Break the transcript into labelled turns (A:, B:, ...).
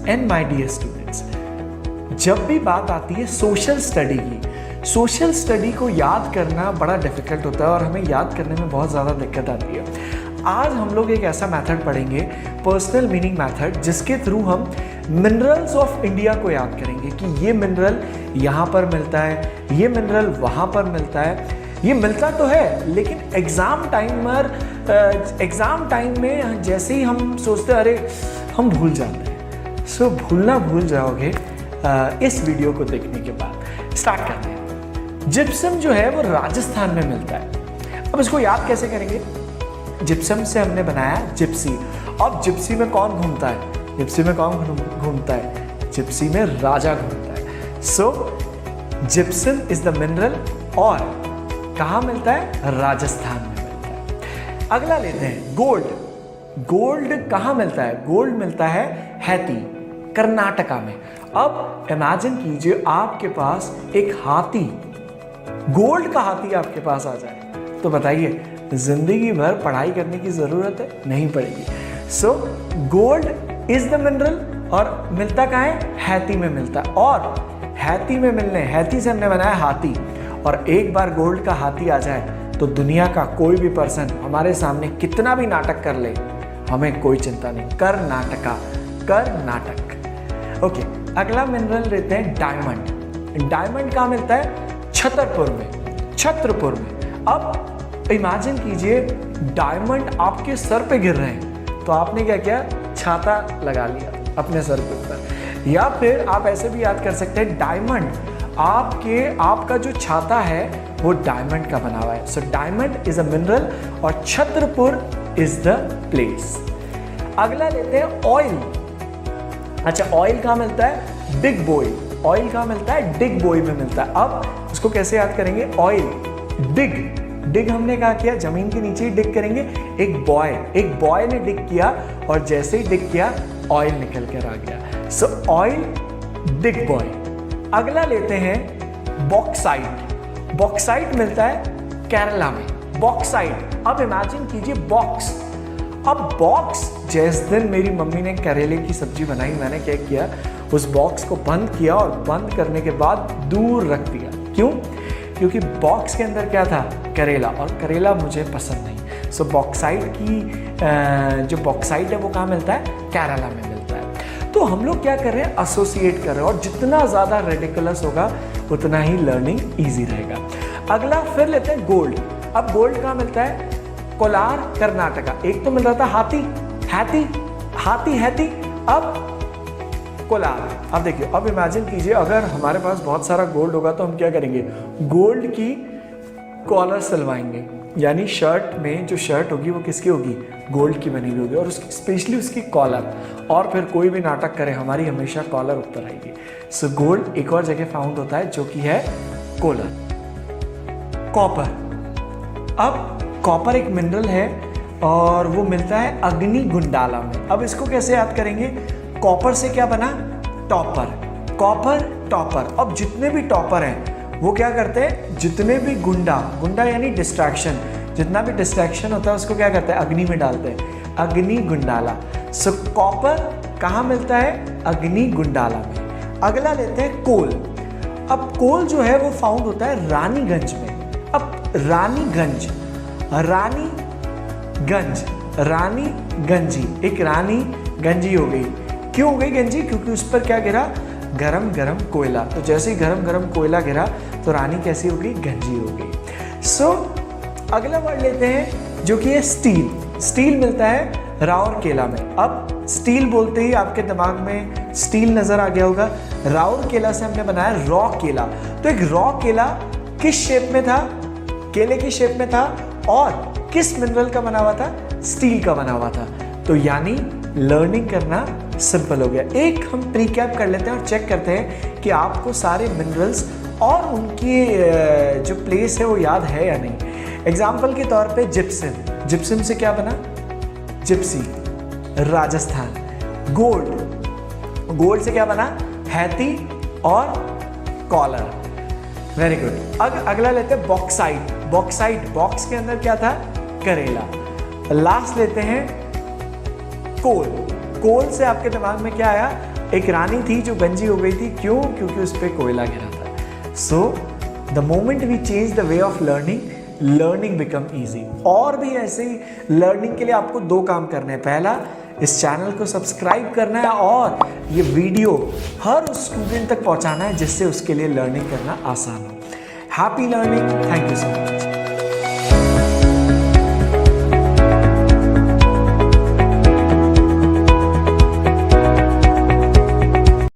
A: And my dear students, जब भी बात आती है सोशल स्टडी की, सोशल स्टडी को याद करना बड़ा डिफिकल्ट होता है और हमें याद करने में बहुत ज़्यादा दिक्कत आती है। आज हम लोग एक ऐसा मेथड पढ़ेंगे, पर्सनल मीनिंग मेथड, जिसके थ्रू हम मिनरल्स ऑफ इंडिया को याद करेंगे कि ये मिनरल यहाँ पर मिलता है, ये मिनरल वहाँ पर मिलता है। ये मिलता तो है लेकिन एग्ज़ाम टाइम में जैसे ही हम सोचते हैं अरे हम भूल जाते हैं। सो भूलना भूल जाओगे इस वीडियो को देखने के बाद। स्टार्ट करते हैं। जिप्सम जो है वो राजस्थान में मिलता है। अब इसको याद कैसे करेंगे? जिप्सम से हमने बनाया जिप्सी। अब जिप्सी में कौन घूमता है? जिप्सी में कौन घूमता है? जिप्सी में राजा घूमता है। सो जिप्सम इज द मिनरल और कहाँ मिलता है? राजस्थान में मिलता है। अगला लेते हैं गोल्ड। गोल्ड कहाँ मिलता है? गोल्ड मिलता है हैती, कर्नाटका में। अब इमेजिन कीजिए आपके पास एक हाथी, गोल्ड का हाथी आपके पास आ जाए तो बताइए जिंदगी भर पढ़ाई करने की जरूरत है? नहीं पड़ेगी। So gold is the mineral और मिलता कहाँ है? हैती में मिलता है। और हैती में मिलने, हैती से हमने बनाया हाथी, और एक बार गोल्ड का हाथी आ जाए तो दुनिया का कोई भी पर्सन हमारे सामने कितना भी नाटक कर ले, हमें कोई चिंता नहीं। कर्नाटका, कर्नाटक। ओके, अगला मिनरल लेते हैं डायमंड। डायमंड कहाँ मिलता है? छतरपुर में, छत्रपुर में। अब इमेजिन कीजिए डायमंड आपके सर पे गिर रहे हैं तो आपने क्या किया? छाता लगा लिया अपने सर के ऊपर। या फिर आप ऐसे भी याद कर सकते हैं डायमंड आपका जो छाता है वो डायमंड का बना हुआ है। So diamond is a mineral और छत्रपुर इज द प्लेस। अगला लेते हैं ऑयल। अच्छा, ऑयल कहाँ मिलता है? डिग बोई। ऑयल कहाँ मिलता है? डिग बोई में मिलता है। अब उसको कैसे याद करेंगे? ऑयल, डिग, डिग हमने कहा किया जमीन के नीचे ही डिग करेंगे। एक बॉय ने डिग किया और जैसे ही डिग किया ऑयल निकल कर आ गया। सो ऑयल, डिग बॉय। अगला लेते हैं बॉक्साइट। बॉक्साइट मिलता है केरला में, बॉक्साइट। अब इमेजिन कीजिए बॉक्स। अब बॉक्स, जिस दिन मेरी मम्मी ने करेले की सब्जी बनाई, मैंने क्या किया? उस बॉक्स को बंद किया और बंद करने के बाद दूर रख दिया। क्यों? क्योंकि बॉक्स के अंदर क्या था? करेला, और करेला मुझे पसंद नहीं। सो बॉक्साइट की जो बॉक्साइट है वो कहाँ मिलता है? केरला में मिलता है। तो हम लोग क्या कर रहे हैं? एसोसिएट कर रहे हैं, और जितना ज़्यादा रेडिकुलस होगा उतना ही लर्निंग ईजी रहेगा। अगला फिर लेते हैं गोल्ड। अब गोल्ड कहाँ मिलता है? कोलार, कर्नाटका। एक तो मिल रहा था हाथी, हैती, अब कोलार। अब देखिए, अब इमेजिन कीजिए अगर हमारे पास बहुत सारा गोल्ड होगा तो हम क्या करेंगे? गोल्ड की कॉलर सिलवाएंगे, यानी शर्ट में जो शर्ट होगी वो किसकी होगी? गोल्ड की बनी हुई होगी, और उसकी स्पेशली उसकी कॉलर। और फिर कोई भी नाटक करे हमारी हमेशा कॉलर ऊपर आएगी। सो गोल्ड एक और जगह फाउंड होता है जो कि है कॉलर। कॉपर। अब कॉपर एक मिनरल है और वो मिलता है अग्निगुंडाला में। अब इसको कैसे याद करेंगे? कॉपर से क्या बना? Topper, copper topper. अब जितने भी टॉपर हैं वो क्या करते हैं? जितने भी गुंडा यानी डिस्ट्रैक्शन, जितना भी डिस्ट्रैक्शन होता है उसको क्या करते हैं? अग्नि में डालते हैं, अग्निगुंडाला। सो कॉपर कहाँ मिलता है? अग्निगुंडाला में। अगला लेते हैं कोल। अब कोल जो है वो फाउंड होता है रानीगंज में। अब रानीगंज, रानी गंजी, एक रानी गंजी हो गई। क्यों हो गई गंजी? क्योंकि उस पर क्या गिरा? गरम गरम कोयला। तो जैसे ही गरम गरम कोयला गिरा तो रानी कैसी हो गई? गंजी हो गई। सो अगला वर्ड लेते हैं जो कि है स्टील। स्टील मिलता है राउरकेला में। अब स्टील बोलते ही आपके दिमाग में स्टील नजर आ गया होगा। राउरकेला से हमने बनाया रॉ केला। तो एक रॉ केला किस शेप में था? केले की शेप में था, और किस मिनरल का बना हुआ था? स्टील का बना हुआ था। तो यानी लर्निंग करना सिंपल हो गया। एक हम प्रीकैप कर लेते हैं और चेक करते हैं कि आपको सारे मिनरल्स और उनकी जो प्लेस है वो याद है या नहीं। एग्जाम्पल के तौर पे जिप्सम। जिप्सम से क्या बना? जिप्सी, राजस्थान। गोल्ड, गोल्ड से क्या बना? हैती और कॉलर। Very good. अगला लेते हैं बॉक्साइट। बॉक्साइट, बॉक्स के अंदर क्या था? करेला। लास्ट लेते हैं कोल। कोल से आपके दिमाग में क्या आया? एक रानी थी जो गंजी हो गई थी, क्यों? क्योंकि उस पर कोयला गिरा था। So the moment we change the way of learning become easy. और भी ऐसे ही लर्निंग के लिए आपको 2 काम करने हैं। पहला, इस चैनल को सब्सक्राइब करना है और ये वीडियो हर उस स्टूडेंट तक पहुंचाना है जिससे उसके लिए लर्निंग करना आसान हो। Happy learning. Thank you so much.